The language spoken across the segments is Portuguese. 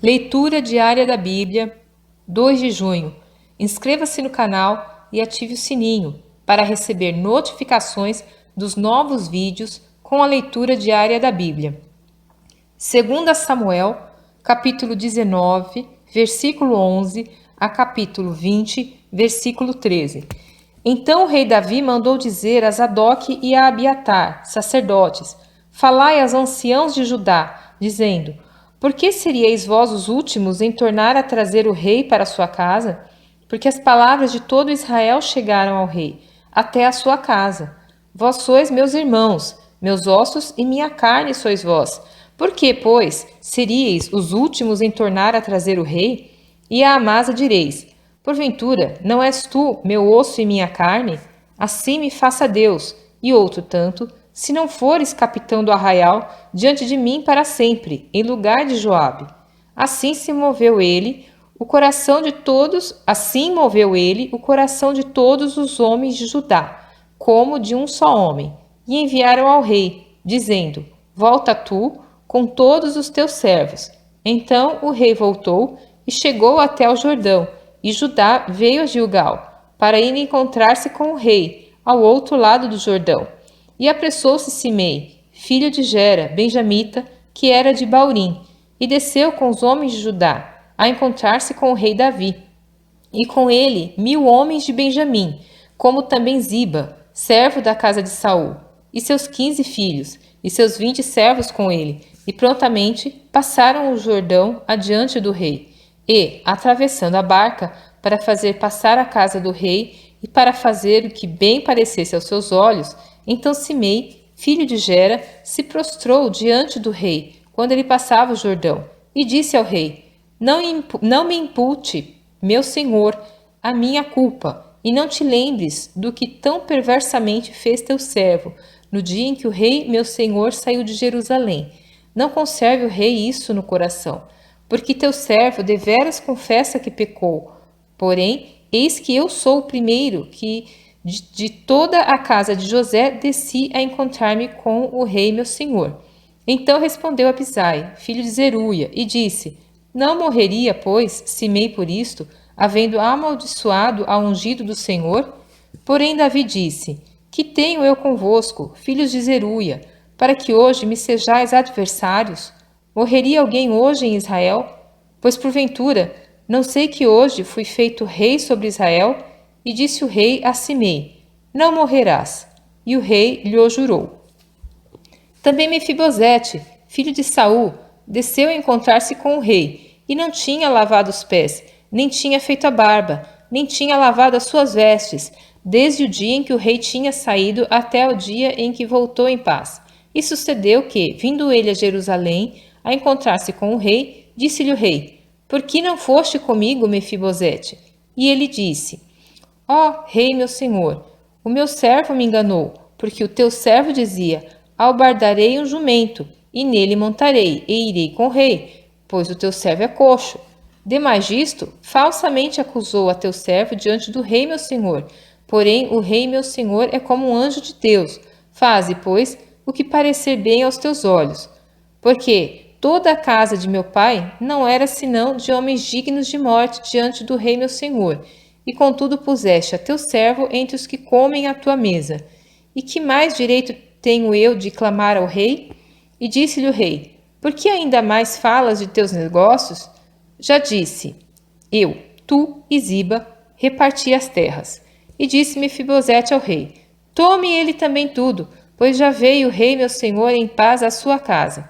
Leitura diária da Bíblia, 2 de junho. Inscreva-se no canal e ative o sininho para receber notificações dos novos vídeos com a leitura diária da Bíblia. 2 Samuel, capítulo 19, versículo 11 a capítulo 20, versículo 13. Então o rei Davi mandou dizer a Zadok e a Abiatar, sacerdotes: Falai aos anciãos de Judá, dizendo: Por que seríeis vós os últimos em tornar a trazer o rei para sua casa? Porque as palavras de todo Israel chegaram ao rei, até a sua casa. Vós sois meus irmãos, meus ossos e minha carne sois vós. Por que, pois, seríeis os últimos em tornar a trazer o rei? E a Amasa direis: Porventura, não és tu meu osso e minha carne? Assim me faça Deus, e outro tanto, se não fores capitão do arraial diante de mim para sempre, em lugar de Joabe. Assim moveu ele o coração de todos os homens de Judá, como de um só homem, e enviaram ao rei, dizendo: Volta tu com todos os teus servos. Então o rei voltou e chegou até o Jordão, e Judá veio a Gilgal, para ir encontrar-se com o rei, ao outro lado do Jordão. E apressou-se Simei, filho de Gera, benjamita, que era de Baurim, e desceu com os homens de Judá, a encontrar-se com o rei Davi. E com ele 1000 homens de Benjamim, como também Ziba, servo da casa de Saul, e seus 15 filhos, e seus 20 servos com ele, e prontamente passaram o Jordão adiante do rei. E, atravessando a barca, para fazer passar a casa do rei, e para fazer o que bem parecesse aos seus olhos, então Simei, filho de Gera, se prostrou diante do rei, quando ele passava o Jordão, e disse ao rei: Não me impute, meu senhor, a minha culpa, e não te lembres do que tão perversamente fez teu servo, no dia em que o rei, meu senhor, saiu de Jerusalém. Não conserve o rei isso no coração, porque teu servo deveras confessa que pecou. Porém, eis que eu sou o primeiro que de toda a casa de José desci a encontrar-me com o rei meu senhor. Então respondeu Abisai, filho de Zeruia, e disse: Não morreria, pois, Simei por isto, havendo amaldiçoado ao ungido do Senhor? Porém Davi disse: Que tenho eu convosco, filhos de Zeruia, para que hoje me sejais adversários? Morreria alguém hoje em Israel? Pois porventura, não sei que hoje fui feito rei sobre Israel? E disse o rei a Simei: Não morrerás. E o rei lhe jurou. Também Mefibosete, filho de Saul, desceu a encontrar-se com o rei, e não tinha lavado os pés, nem tinha feito a barba, nem tinha lavado as suas vestes, desde o dia em que o rei tinha saído até o dia em que voltou em paz. E sucedeu que, vindo ele a Jerusalém, a encontrar-se com o rei, disse-lhe o rei: Por que não foste comigo, Mefibosete? E ele disse: Ó rei meu senhor, o meu servo me enganou, porque o teu servo dizia: Albardarei um jumento, e nele montarei, e irei com o rei, pois o teu servo é coxo. Demais disto, falsamente acusou a teu servo diante do rei meu senhor. Porém, o rei meu senhor é como um anjo de Deus. Faze, pois, o que parecer bem aos teus olhos. Porque toda a casa de meu pai não era senão de homens dignos de morte diante do rei meu senhor. E contudo puseste a teu servo entre os que comem à tua mesa. E que mais direito tenho eu de clamar ao rei? E disse-lhe o rei: Por que ainda mais falas de teus negócios? Já disse eu, tu e Ziba, reparti as terras. E disse Mefibosete ao rei: Tome ele também tudo, pois já veio o rei meu senhor em paz à sua casa.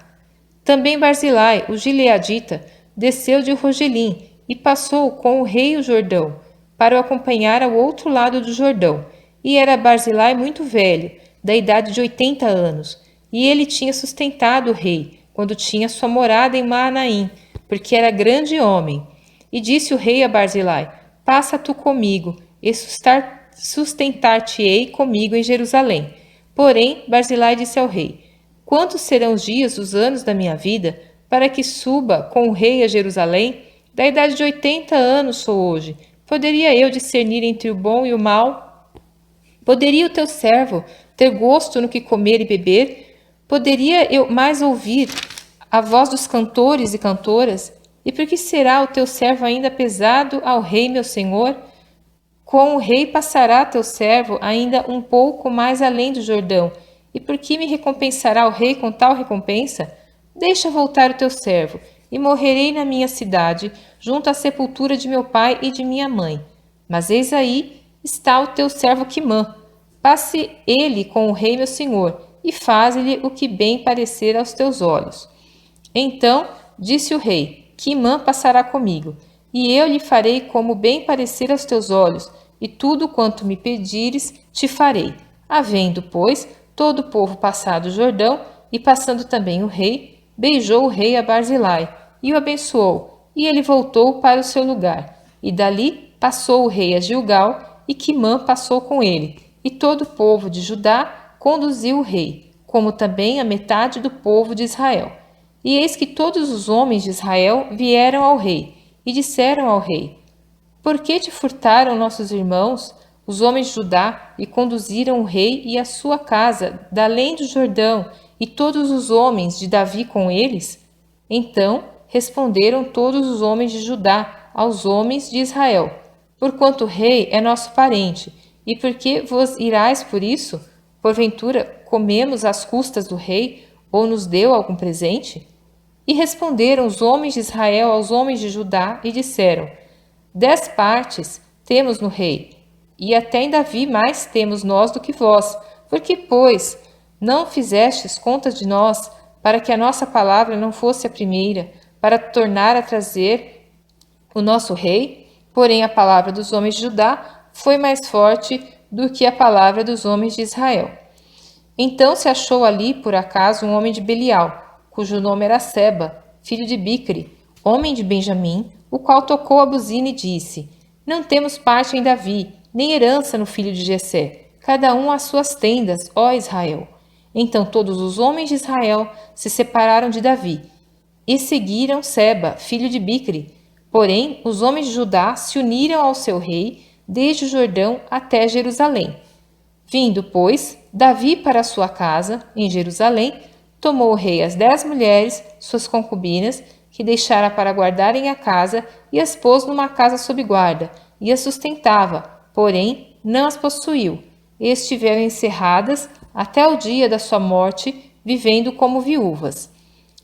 Também Barzilai, o gileadita, desceu de Rogelim e passou com o rei o Jordão, para o acompanhar ao outro lado do Jordão. E era Barzilai muito velho, da idade de 80 anos, e ele tinha sustentado o rei, quando tinha sua morada em Maanaim, porque era grande homem. E disse o rei a Barzilai: Passa tu comigo, e sustentar-te-ei comigo em Jerusalém. Porém, Barzilai disse ao rei: Quantos serão os dias, os anos da minha vida, para que suba com o rei a Jerusalém? Da idade de 80 anos sou hoje. Poderia eu discernir entre o bom e o mal? Poderia o teu servo ter gosto no que comer e beber? Poderia eu mais ouvir a voz dos cantores e cantoras? E por que será o teu servo ainda pesado ao rei meu senhor? Com o rei passará teu servo ainda um pouco mais além do Jordão. E por que me recompensará o rei com tal recompensa? Deixa voltar o teu servo, e morrerei na minha cidade, junto à sepultura de meu pai e de minha mãe. Mas eis aí está o teu servo Quimã. Passe ele com o rei meu senhor, e faze-lhe o que bem parecer aos teus olhos. Então disse o rei: Quimã passará comigo, e eu lhe farei como bem parecer aos teus olhos, e tudo quanto me pedires te farei. Havendo, pois, todo o povo passado o Jordão, e passando também o rei, beijou o rei a Barzilai, e o abençoou, e ele voltou para o seu lugar. E dali passou o rei a Gilgal, e Quimã passou com ele, e todo o povo de Judá conduziu o rei, como também a metade do povo de Israel. E eis que todos os homens de Israel vieram ao rei, e disseram ao rei: Por que te furtaram nossos irmãos, os homens de Judá, e conduziram o rei e a sua casa, da além do Jordão, e todos os homens de Davi com eles? Então responderam todos os homens de Judá aos homens de Israel: Porquanto o rei é nosso parente, e por que vos irais por isso? Porventura comemos às custas do rei, ou nos deu algum presente? E responderam os homens de Israel aos homens de Judá e disseram: 10 partes temos no rei, e até em Davi mais temos nós do que vós. Porque, pois, não fizestes contas de nós, para que a nossa palavra não fosse a primeira, para tornar a trazer o nosso rei? Porém, a palavra dos homens de Judá foi mais forte do que a palavra dos homens de Israel. Então se achou ali, por acaso, um homem de Belial, cujo nome era Seba, filho de Bicri, homem de Benjamim, o qual tocou a buzina e disse: Não temos parte em Davi, nem herança no filho de Jessé, cada um às suas tendas, ó Israel. Então todos os homens de Israel se separaram de Davi e seguiram Seba, filho de Bicri. Porém, os homens de Judá se uniram ao seu rei, desde o Jordão até Jerusalém. Vindo, pois, Davi para sua casa, em Jerusalém, tomou o rei as 10 mulheres, suas concubinas, que deixara para guardarem a casa, e as pôs numa casa sob guarda, e as sustentava, porém não as possuiu, e estiveram encerradas até o dia da sua morte, vivendo como viúvas.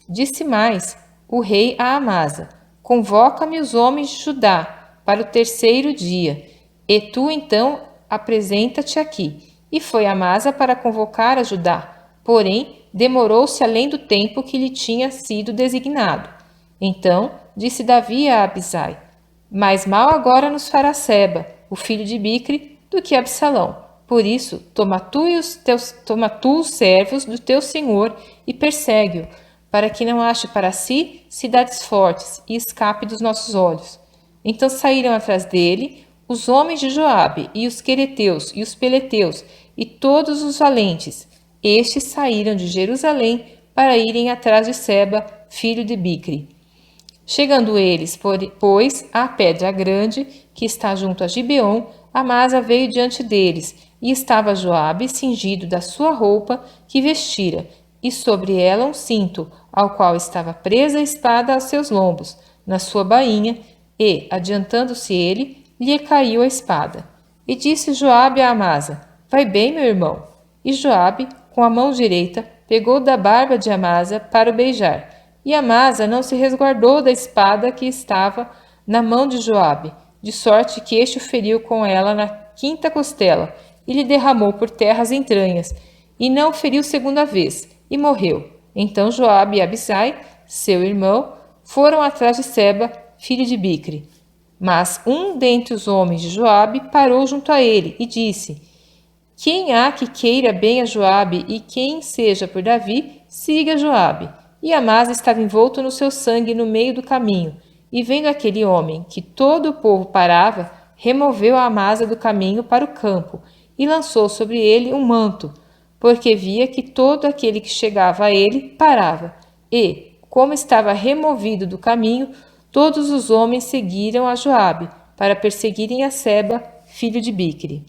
Disse mais o rei a Amasa: Convoca-me os homens de Judá para o terceiro dia, e tu então apresenta-te aqui. E foi Amasa para convocar a Judá, porém demorou-se além do tempo que lhe tinha sido designado. Então disse Davi a Abisai: Mais mal agora nos fará Seba, o filho de Bicri, do que Absalão. Por isso, toma tu os servos do teu senhor e persegue-o, para que não ache para si cidades fortes e escape dos nossos olhos. Então saíram atrás dele os homens de Joabe, e os quereteus, e os peleteus, e todos os valentes. Estes saíram de Jerusalém para irem atrás de Seba, filho de Bicri. Chegando eles, pois, à pedra grande, que está junto a Gibeon, Amasa veio diante deles, e estava Joabe cingido da sua roupa que vestira, e sobre ela um cinto, ao qual estava presa a espada aos seus lombos, na sua bainha, e, adiantando-se ele, lhe caiu a espada. E disse Joabe a Amasa: Vai bem, meu irmão. E Joabe, com a mão direita, pegou da barba de Amasa para o beijar. E Amasa não se resguardou da espada que estava na mão de Joabe, de sorte que este o feriu com ela na quinta costela, e lhe derramou por terra as entranhas, e não o feriu segunda vez, e morreu. Então Joabe e Abisai, seu irmão, foram atrás de Seba, filho de Bicri. Mas um dentre os homens de Joabe parou junto a ele e disse: Quem há que queira bem a Joabe e quem seja por Davi, siga Joabe. E Amasa estava envolto no seu sangue no meio do caminho, e vendo aquele homem que todo o povo parava, removeu a Amasa do caminho para o campo e lançou sobre ele um manto, porque via que todo aquele que chegava a ele parava. E, como estava removido do caminho, todos os homens seguiram a Joabe para perseguirem a Seba, filho de Bicri.